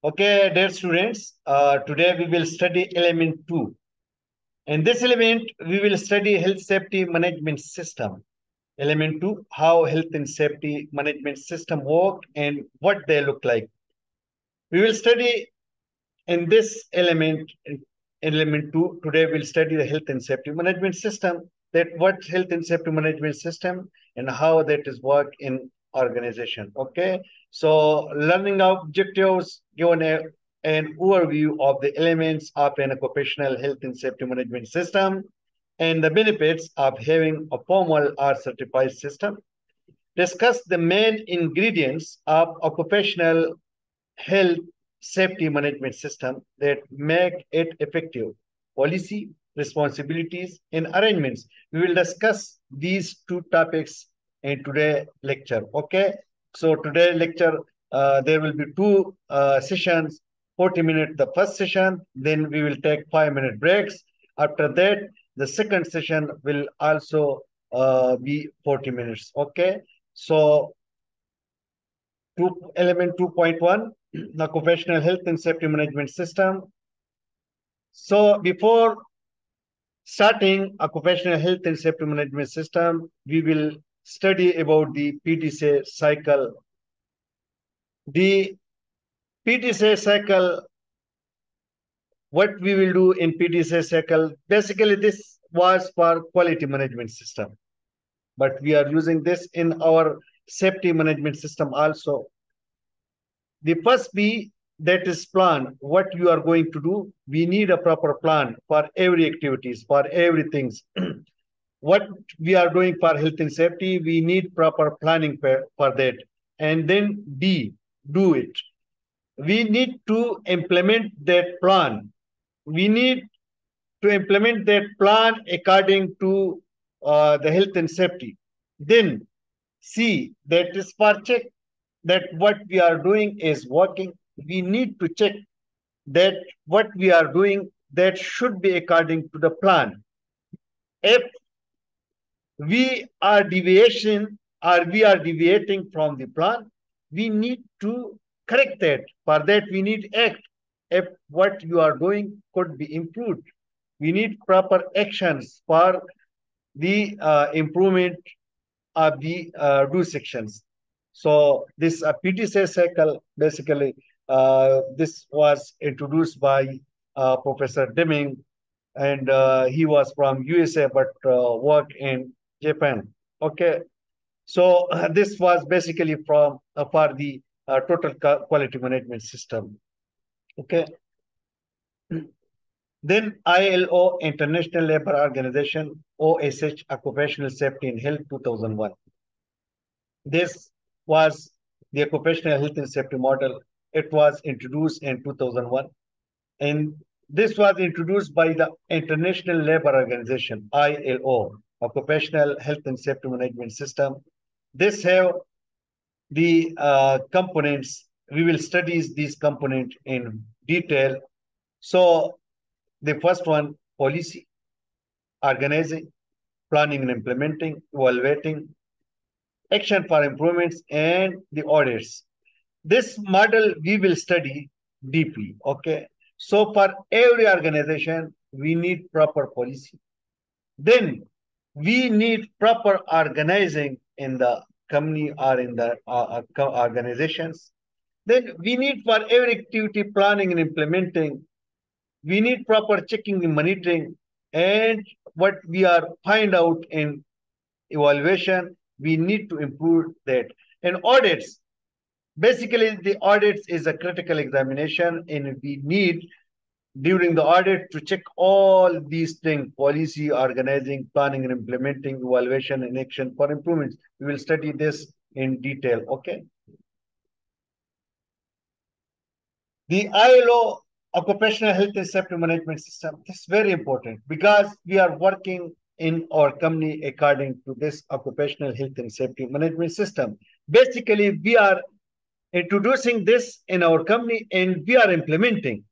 Okay, dear students, today we will study element 2. In this element, we will study health safety management system. Element 2, how health and safety management system work and what they look like. We will study in this element 2, today we'll study the health and safety management system, that what health and safety management system and how that is work in organization. Okay, so learning objectives given an overview of the elements of an occupational health and safety management system and the benefits of having a formal or certified system. Discuss the main ingredients of occupational health safety management system that make it effective. Policy, responsibilities, and arrangements. We will discuss these two topics in today's lecture. Okay. So today lecture, there will be two sessions, 40 minutes the first session, then we will take 5-minute breaks. After that, the second session will also be 40 minutes. Okay. So element 2.1, the occupational health and safety management system. So before starting occupational health and safety management system, we will study about the PDCA cycle. The PDCA cycle, what we will do in PDCA cycle, basically this was for quality management system, but we are using this in our safety management system also. The first B, that is plan, what you are going to do. We need a proper plan for every activities, for everything. What we are doing for health and safety, we need proper planning for that. And then D, do it. We need to implement that plan. We need to implement that plan according to the health and safety. Then C, that is for check that what we are doing is working. We need to check that what we are doing, that should be according to the plan. If we are deviating from the plan, we need to correct that. For that, we need act. If what you are doing could be improved, we need proper actions for the improvement of the do sections. So this PTCA cycle, basically, this was introduced by Professor Deming, and he was from USA but worked in Japan. Okay, so this was basically from for the total quality management system. Okay, then ILO, International Labour Organization, OSH, Occupational Safety and Health 2001. This was the occupational health and safety model. It was introduced in 2001. And this was introduced by the International Labour Organization, ILO, Occupational Health and Safety Management System. This have the components. We will study these components in detail. So the first one, policy, organizing, planning and implementing, evaluating, action for improvements, and the audits. This model we will study deeply. Okay. So for every organization, we need proper policy. Then we need proper organizing in the company or in the organizations. Then we need for every activity planning and implementing. We need proper checking and monitoring, and what we are find out in evaluation, we need to improve that. And audits, basically the audits is a critical examination, and we need during the audit to check all these things: policy, organizing, planning and implementing, evaluation and action for improvements. We will study this in detail. Okay. The ILO, Occupational Health and Safety Management System, is very important because we are working in our company according to this occupational health and safety management system. Basically, we are introducing this in our company and we are implementing.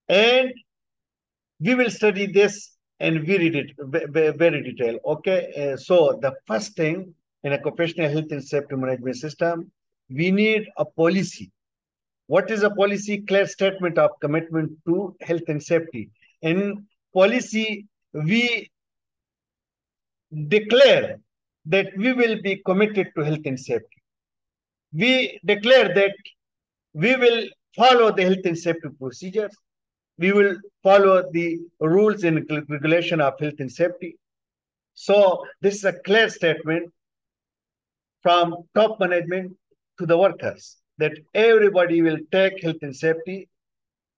And we will study this and we read it very detailed. Okay. So the first thing in occupational health and safety management system, we need a policy. What is a policy? Clear statement of commitment to health and safety. In policy, we declare that we will be committed to health and safety. We declare that we will follow the health and safety procedures. We will follow the rules and regulation of health and safety. So this is a clear statement from top management to the workers that everybody will take health and safety,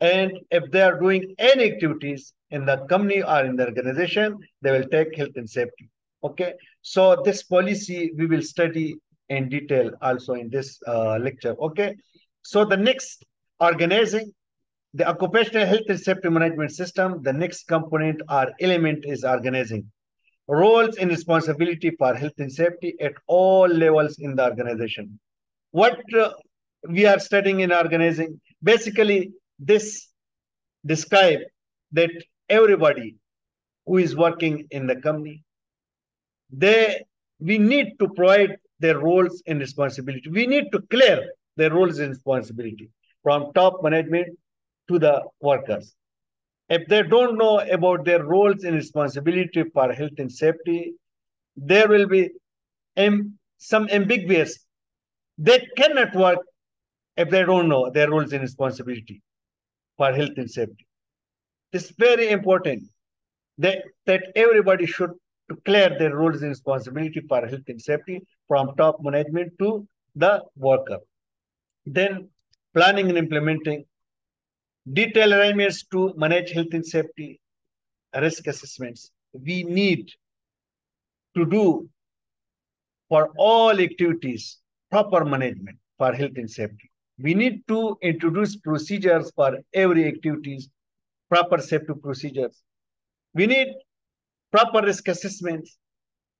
and if they are doing any activities in the company or in the organization, they will take health and safety. Okay, so this policy we will study in detail also in this lecture. Okay, so the next, organizing the occupational health and safety management system. The next component or element is organizing roles and responsibility for health and safety at all levels in the organization. What we are studying in organizing, basically this describe that everybody who is working in the company, we need to provide their roles and responsibility. We need to clear their roles and responsibility from top management to the workers. If they don't know about their roles and responsibility for health and safety, there will be some ambiguous. They cannot work if they don't know their roles and responsibility for health and safety. It's very important that everybody should to clear their roles and responsibility for health and safety from top management to the worker. Then planning and implementing detailed arrangements to manage health and safety, risk assessments. We need to do for all activities proper management for health and safety. We need to introduce procedures for every activities, proper safety procedures. We need proper risk assessments.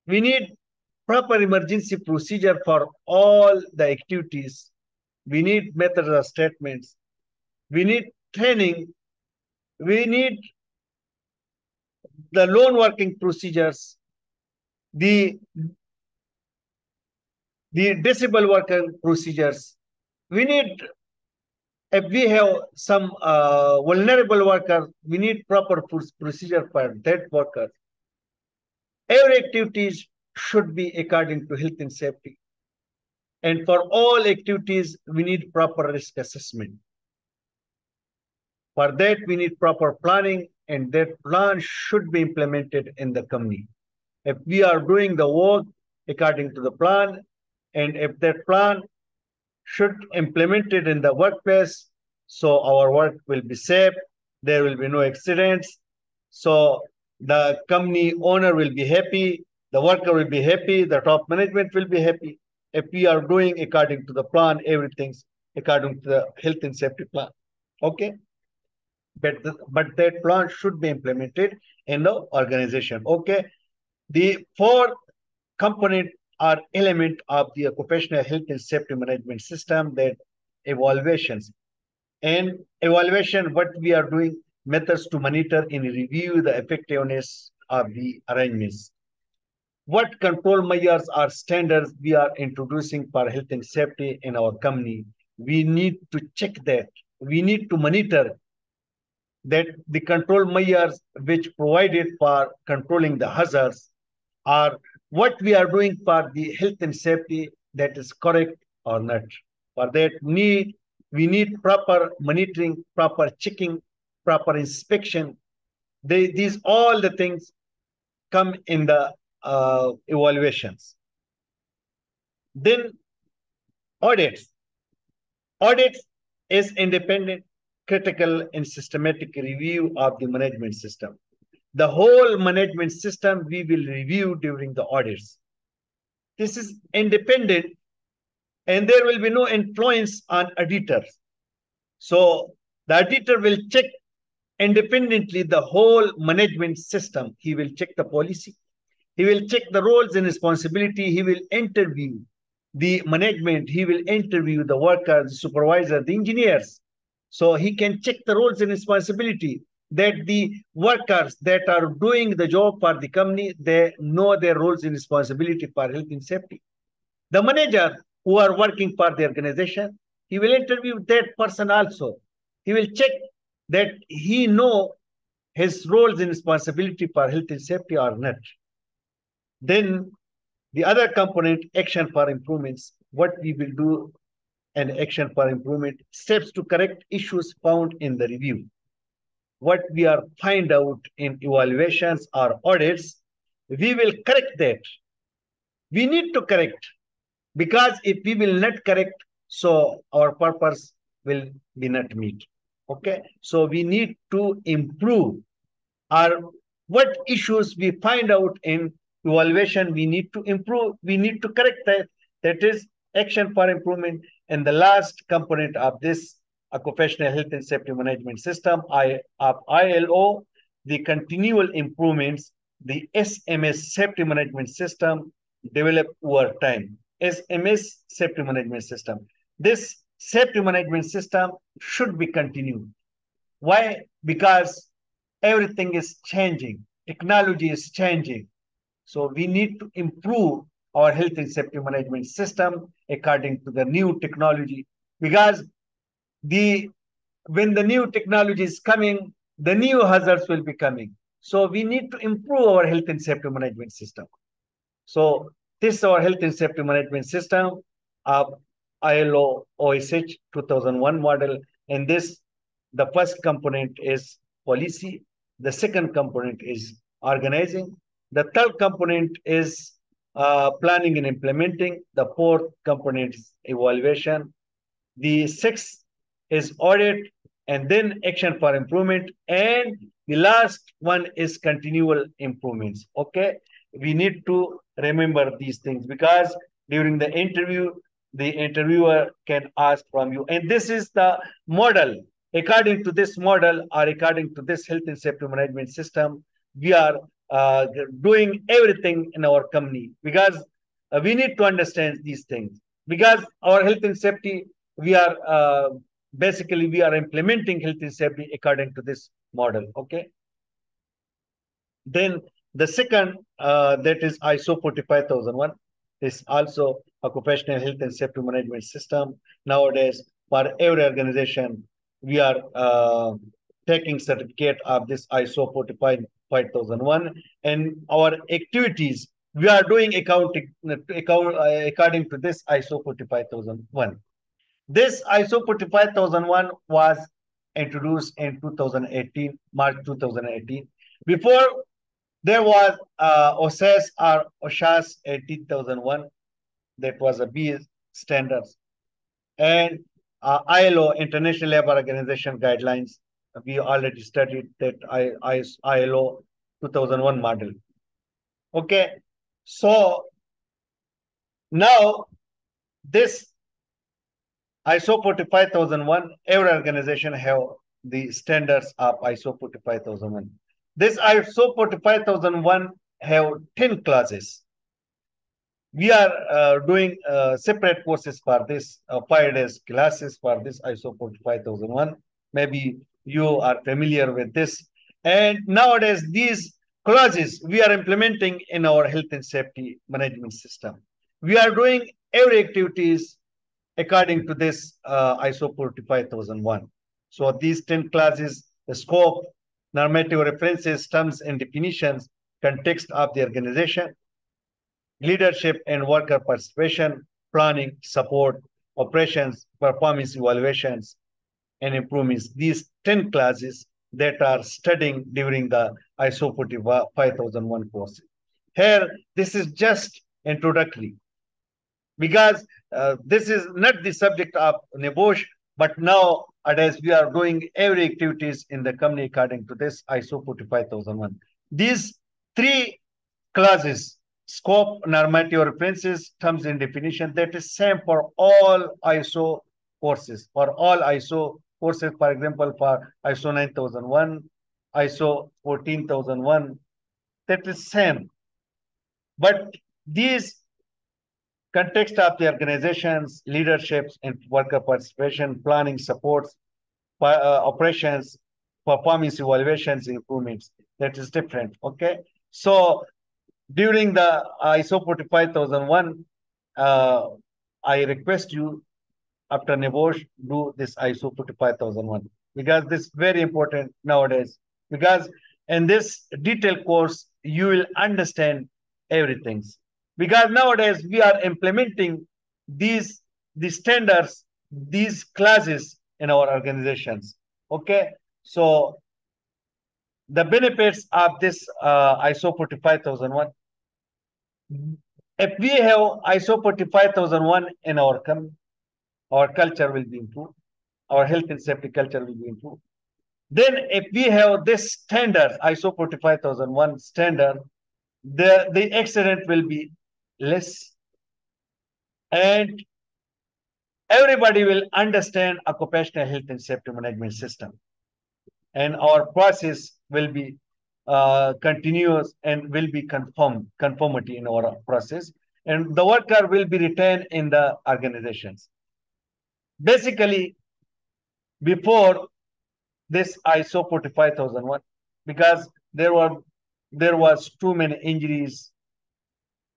We need proper emergency procedure for all the activities. We need methods of statements. We need training. We need the loan working procedures, the disabled worker procedures. We need, if we have some vulnerable worker, we need proper procedure for that worker. Every activities should be according to health and safety. And for all activities, we need proper risk assessment. For that, we need proper planning, and that plan should be implemented in the company. If we are doing the work according to the plan, and if that plan should implement it in the workplace, so our work will be safe, there will be no accidents, so the company owner will be happy, the worker will be happy, the top management will be happy. If we are doing according to the plan, everything's according to the health and safety plan. Okay? But that plan should be implemented in the organization. Okay? The fourth component or element of the occupational health and safety management system, that evaluations. And evaluation, what we are doing, methods to monitor and review the effectiveness of the arrangements. What control measures or standards we are introducing for health and safety in our company. We need to check that. We need to monitor that the control measures which provided for controlling the hazards are what we are doing for the health and safety, that is correct or not. For that we need proper monitoring, proper checking, proper inspection. These all the things come in the evaluations. Then audits. Audits is independent, critical, and systematic review of the management system. The whole management system we will review during the audits. This is independent, and there will be no influence on auditors. So the auditor will check independently the whole management system. He will check the policy. He will check the roles and responsibility. He will interview the management. He will interview the workers, the supervisor, the engineers. So he can check the roles and responsibility, that the workers that are doing the job for the company, they know their roles and responsibility for health and safety. The manager who are working for the organization, He will interview that person also. He will check that he know his roles and responsibility for health and safety or not. Then the other component, action for improvements, what we will do and action for improvement, steps to correct issues found in the review. What we are find out in evaluations or audits, we will correct that. We need to correct, because if we will not correct, so our purpose will be not meet. Okay, so we need to improve our what issues we find out in evaluation, we need to improve, we need to correct that. That is action for improvement. And the last component of this occupational health and safety management system of ILO, the continual improvements, the SMS safety management system developed over time. SMS safety management system. This safety management system should be continued. Why? Because everything is changing, technology is changing. So we need to improve our health and safety management system according to the new technology. Because the when the new technology is coming, the new hazards will be coming. So we need to improve our health and safety management system. So this is our health and safety management system of ILO OSH 2001 model. And this, the first component is policy. The second component is organizing. The third component is planning and implementing. The fourth component is evaluation. The sixth is audit, and then action for improvement. And the last one is continual improvements. Okay, we need to remember these things, because during the interview, the interviewer can ask from you. And this is the model. According to this model, or according to this health and safety management system, we are doing everything in our company, because we need to understand these things. Because our health and safety, we are basically we are implementing health and safety according to this model. Okay. Then the second, that is ISO 45001, is also occupational health and safety management system. Nowadays, for every organization, we are taking certificate of this ISO 45001, and our activities we are doing according to this ISO 45001. This ISO 45001 was introduced in 2018, March 2018. Before, there was OSAS or OSHAS 18001, that was a B standards, and ILO, International Labour Organization guidelines. We already studied that ILO 2001 model. Okay, so now this ISO 45001, every organization have the standards of ISO 45001. This ISO 45001 have 10 classes. We are doing separate courses for this, 5 days classes for this ISO 45001. Maybe you are familiar with this. And nowadays, these clauses we are implementing in our health and safety management system. We are doing every activities according to this ISO 45001. So these 10 classes, the scope, normative references, terms and definitions, context of the organization, leadership and worker participation, planning, support, operations, performance evaluations, and improvements. These 10 classes that are studying during the ISO 45001 course. Here, this is just introductory, because this is not the subject of NEBOSH, but now as we are doing every activities in the company according to this ISO 45001. These 3 clauses, scope, normative references, terms and definition, that is same for all ISO courses. For all ISO courses, for example, for ISO 9001, ISO 14001, that is same. But these context of the organizations, leaderships, and worker participation, planning, supports, operations, performance evaluations, improvements, that is different. Okay. So during the ISO 45001, I request you after NEBOSH, do this ISO 45001, because this is very important nowadays. Because in this detailed course, you will understand everything. Because nowadays we are implementing these standards, these classes in our organizations. Okay, so the benefits of this ISO 45001. If we have ISO 45001 in our company, our culture will be improved, our health and safety culture will be improved. Then if we have this standard, ISO 45001 standard, the accident will be less, and everybody will understand occupational health and safety management system, and our process will be continuous and will be conformity in our process, and the worker will be retained in the organizations. Basically, before this ISO 45001, because there was too many injuries,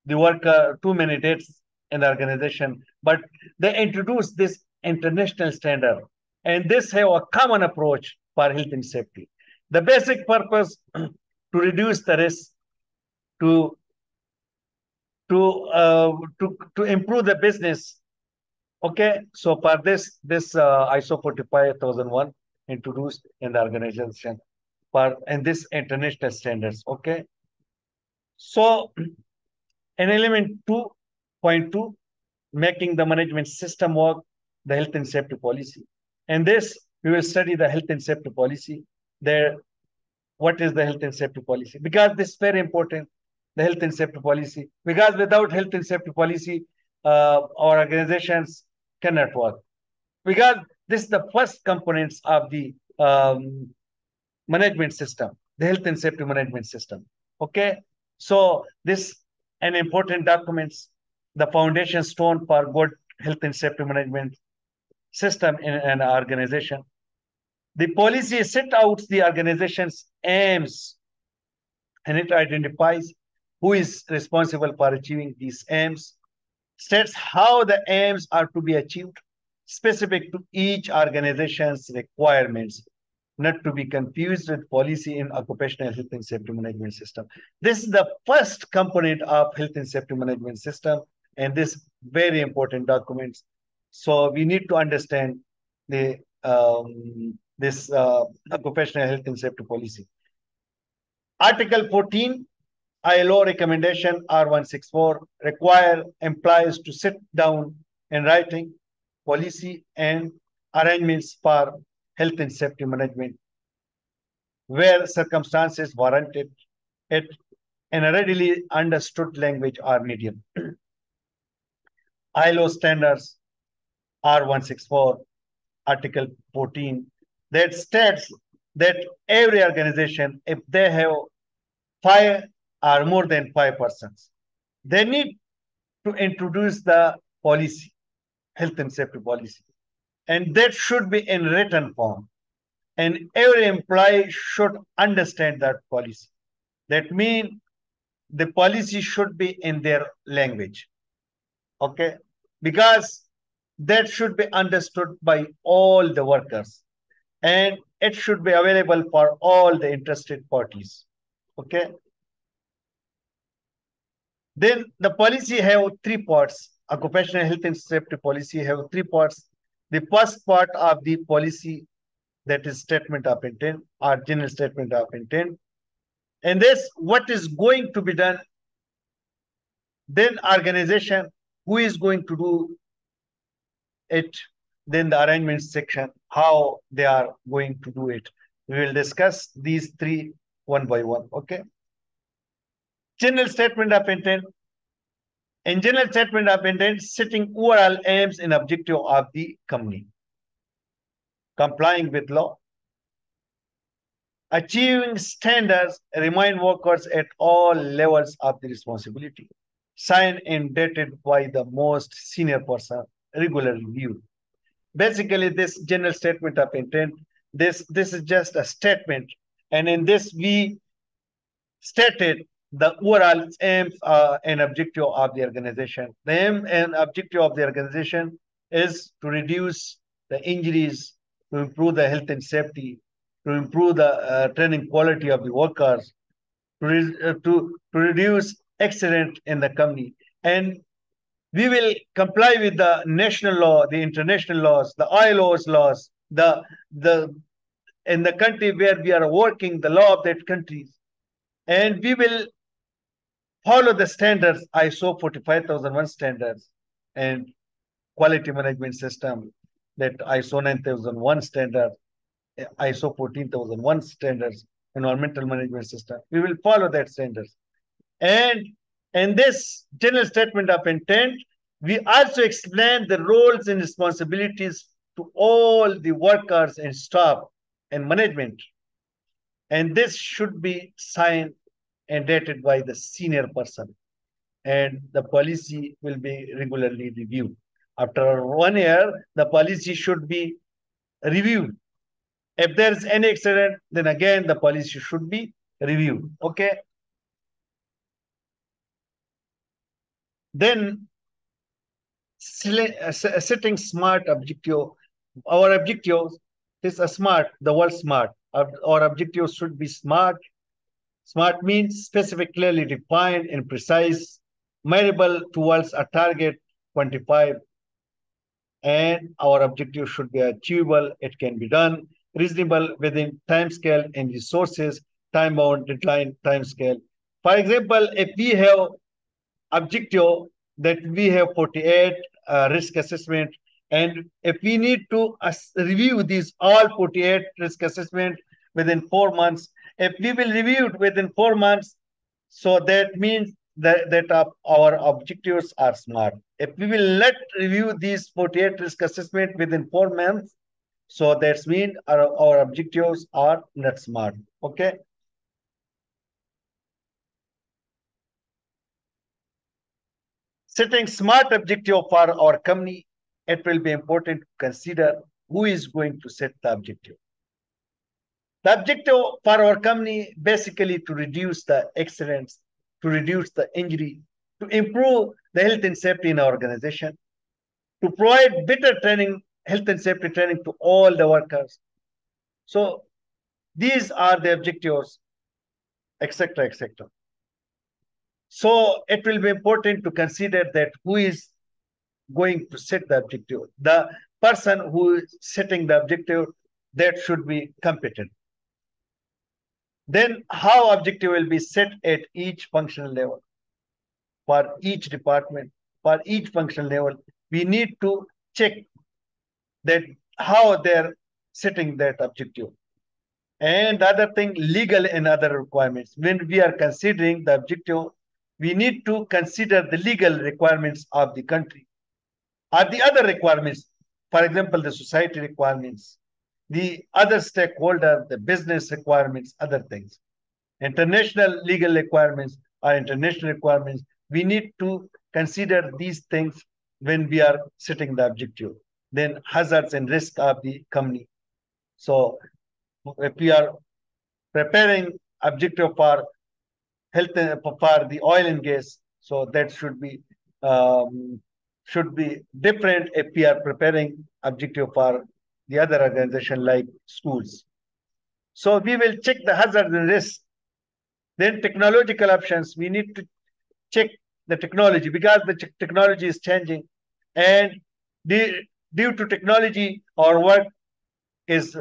the worker too many deaths in the organization, but they introduced this international standard, and this have a common approach for health and safety. The basic purpose to reduce the risk, to to improve the business. Okay, so for this ISO 45001 introduced in the organization for and this international standards. Okay, so in element 2.2, making the management system work, the health and safety policy. And this we will study the health and safety policy. There, what is the health and safety policy? Because this is very important, the health and safety policy. Because without health and safety policy, our organizations cannot work. Because this is the first components of the management system, the health and safety management system. Okay, so this an important documents, the foundation stone for good health and safety management system in an organization. The policy set out the organization's aims, and it identifies who is responsible for achieving these aims, states how the aims are to be achieved, specific to each organization's requirements, not to be confused with policy in occupational health and safety management system. This is the first component of health and safety management system, and this very important documents. So we need to understand the this occupational health and safety policy. Article 14, ILO recommendation R164 require employees to sit down in writing policy and arrangements for health and safety management where circumstances warranted it in a readily understood language or medium. ILO standards R164, Article 14, that states that every organization, if they have 5 or more than 5 persons, they need to introduce the policy, health and safety policy. And that should be in written form. And every employee should understand that policy. That means the policy should be in their language. Okay? Because that should be understood by all the workers. And it should be available for all the interested parties. Okay? Then the policy have 3 parts. Occupational health and safety policy have 3 parts. The first part of the policy, that is statement of intent or general statement of intent. And this, what is going to be done, then organization, who is going to do it, then the arrangement section, how they are going to do it. We will discuss these 3 one by one. Okay. General statement of intent. In general statement of intent, setting overall aims and objective of the company, complying with law, achieving standards, remind workers at all levels of the responsibility, signed and dated by the most senior person, regularly reviewed. Basically, this general statement of intent, this is just a statement, and in this we stated the overall aims and objective of the organization. The aim and objective of the organization is to reduce the injuries, to improve the health and safety, to improve the training quality of the workers, to reduce accident in the company. And we will comply with the national law, the international laws, the ILO's laws, the in the country where we are working, the law of that country. And we will follow the standards, ISO 45001 standards, and quality management system, that ISO 9001 standard, ISO 14001 standards, environmental management system. We will follow that standards. And in this general statement of intent, we also explain the roles and responsibilities to all the workers and staff and management. And this should be signed and dated by the senior person. And the policy will be regularly reviewed. After 1 year, the policy should be reviewed. If there is any accident, then again the policy should be reviewed. Okay. Then setting smart objective. Our objective is a smart, the word smart. Our objectives should be smart. Smart means specific, clearly defined and precise, measurable towards a target, quantified, and our objective should be achievable. It can be done, reasonable within time scale and resources, time bound, deadline, time scale. For example, if we have objective that we have 48 risk assessment, and if we need to review these all 48 risk assessment within 4 months, if we will review it within 4 months, so that means that our objectives are smart. If we will not review these 48 risk assessment within 4 months, so that means our objectives are not smart. Okay. Setting smart objective for our company, it will be important to consider who is going to set the objective. The objective for our company basically to reduce the accidents, to reduce the injury, to improve the health and safety in our organization, to provide better training, health and safety training to all the workers. So these are the objectives, etc., etc. So it will be important to consider that who is going to set the objective. The person who is setting the objective, that should be competent. Then how objective will be set at each functional level, for each department, for each functional level. We need to check that how they're setting that objective. And the other thing, legal and other requirements. When we are considering the objective, we need to consider the legal requirements of the country or the other requirements. For example, the society requirements, the other stakeholder, the business requirements, other things. International legal requirements or international requirements. We need to consider these things when we are setting the objective. Then hazards and risk of the company. So if we are preparing objective for health for the oil and gas, so that should be different if we are preparing objective for the other organization like schools. So we will check the hazards and risks. Then technological options, we need to check the technology because the technology is changing, and due to technology, our work is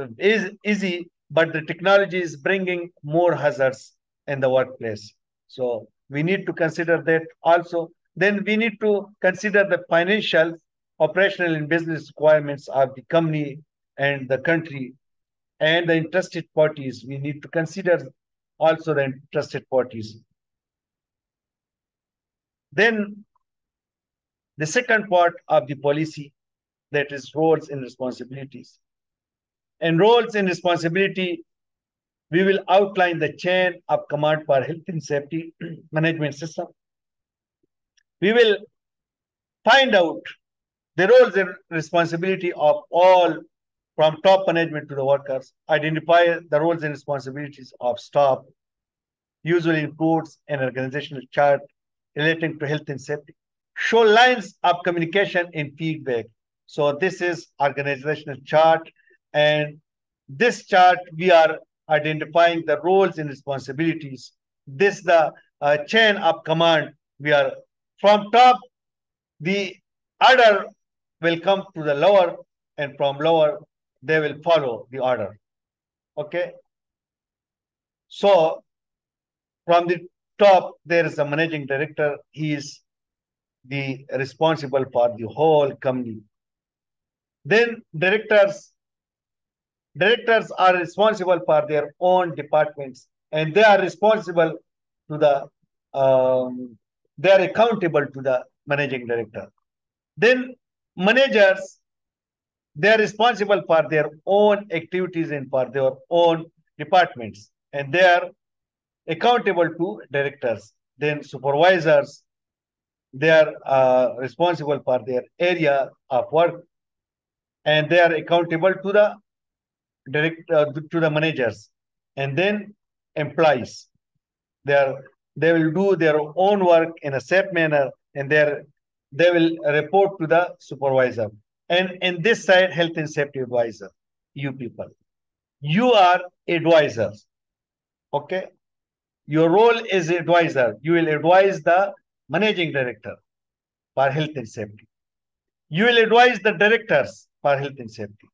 easy, but the technology is bringing more hazards in the workplace. So we need to consider that also. Then we need to consider the financial, operational, and business requirements of the company and the country and the interested parties. We need to consider also the interested parties. Then the second part of the policy, that is roles and responsibilities. And roles and responsibility, we will outline the chain of command for health and safety management system. We will find out the roles and responsibility of all from top management to the workers, identify the roles and responsibilities of staff, usually includes an organizational chart relating to health and safety, show lines of communication and feedback. So this is organizational chart, and this chart we are identifying the roles and responsibilities. This the chain of command. We are from top, the order will come to the lower, and from lower they will follow the order. Okay. So from the top there is a managing director. He is the responsible for the whole company. Then directors are responsible for their own departments, and they are responsible to the they are accountable to the managing director. Then managers, they are responsible for their own activities and for their own departments, and they are accountable to directors. Then supervisors, they are responsible for their area of work, and they are accountable to the to the managers. And then employees, they are they will do their own work in a safe manner, and they will report to the supervisor. And in this side, health and safety advisor, you people, you are advisors. Okay, your role is advisor. You will advise the managing director for health and safety. You will advise the directors for health and safety.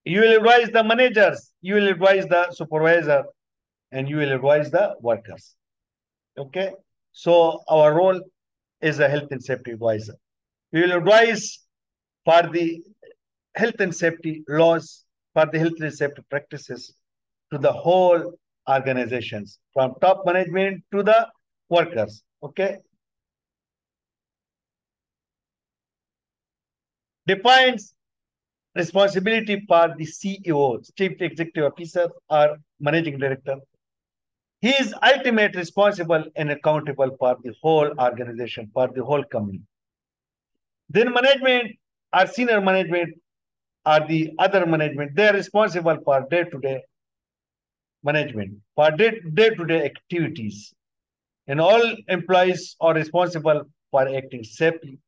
You will advise the managers. You will advise the supervisor, and you will advise the workers. Okay. So our role is a health and safety advisor. We will advise for the health and safety laws, for the health and safety practices to the whole organizations, from top management to the workers. Okay. Defines responsibility for the CEO, Chief Executive Officer, or Managing Director. He is ultimate responsible and accountable for the whole organization, for the whole company. Then management or senior management or the other management, they are responsible for day-to-day management, for day-to-day activities. And all employees are responsible for acting safely.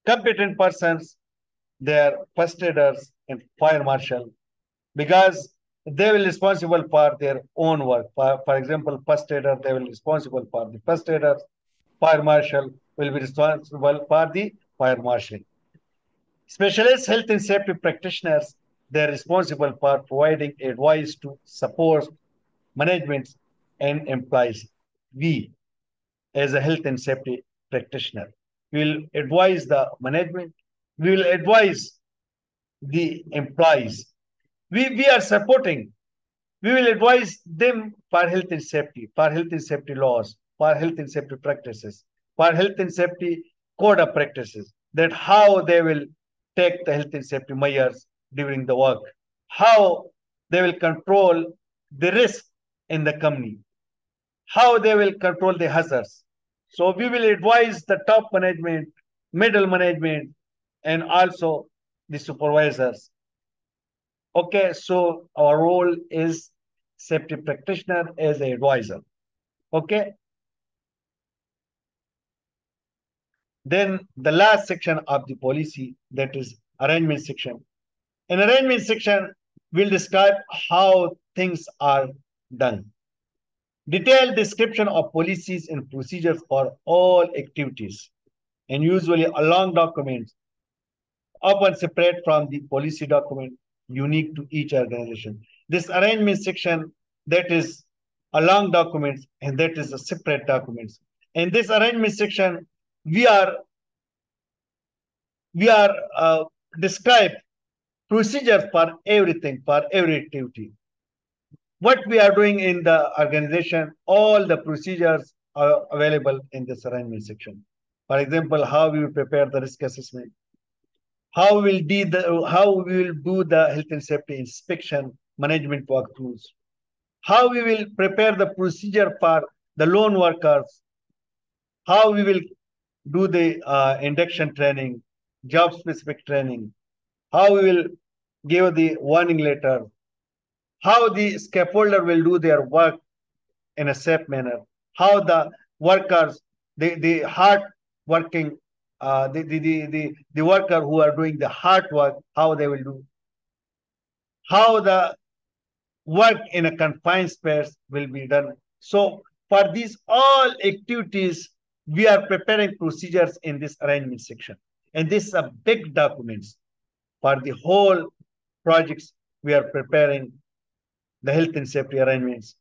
Competent persons, they are first aiders and fire marshal, because they will responsible for their own work. For example, first aider, they will responsible for the first aider. Fire marshal will be responsible for the fire marshal. Specialist health and safety practitioners, they are responsible for providing advice to support management and employees. We, as a health and safety practitioner, will advise the management. We will advise the employees. We are supporting. We will advise them for health and safety, for health and safety laws, for health and safety practices, for health and safety code of practices, that how they will take the health and safety measures during the work, how they will control the risk in the company, how they will control the hazards. So we will advise the top management, middle management, and also the supervisors. Okay, so our role is safety practitioner as an advisor. Okay. Then the last section of the policy, that is arrangement section. In arrangement section, we'll describe how things are done. Detailed description of policies and procedures for all activities, and usually a long document, often separate from the policy document, unique to each organization. This arrangement section, that is a long document, and that is a separate document. In this arrangement section, we are describe procedures for everything, for every activity. What we are doing in the organization, all the procedures are available in this arrangement section. For example, how we will prepare the risk assessment, how we will do the health and safety inspection, management walkthroughs, how we will prepare the procedure for the lone workers, how we will do the induction training, job specific training, how we will give the warning letter, how the scaffolder will do their work in a safe manner, how the workers, the hard working the worker who are doing the hard work, how they will do, how the work in a confined space will be done. So for these all activities, we are preparing procedures in this arrangement section. And this is a big documents for the whole projects. We are preparing the health and safety arrangements.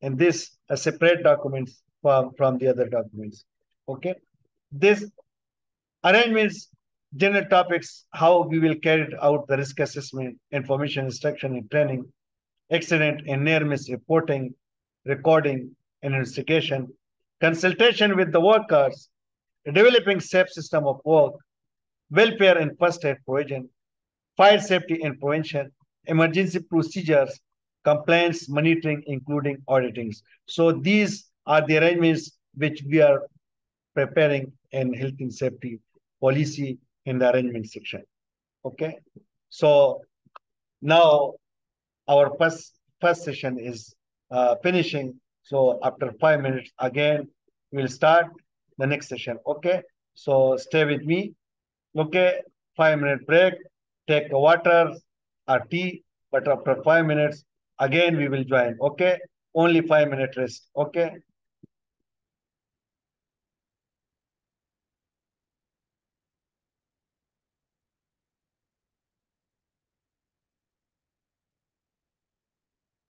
And this a separate documents from the other documents. Okay. This arrangements general topics, how we will carry out the risk assessment, information instruction and training, accident and near miss reporting, recording and investigation, consultation with the workers, developing safe system of work, welfare and first aid provision, fire safety and prevention, emergency procedures, compliance monitoring, including auditings. So these are the arrangements which we are preparing in health and safety policy in the arrangement section. Okay. So now our first session is finishing. So after 5 minutes, again, we'll start the next session. Okay. So stay with me. Okay. 5 minute break. Take a water or tea. But after 5 minutes, again we will join. Okay. Only 5 minute rest. Okay.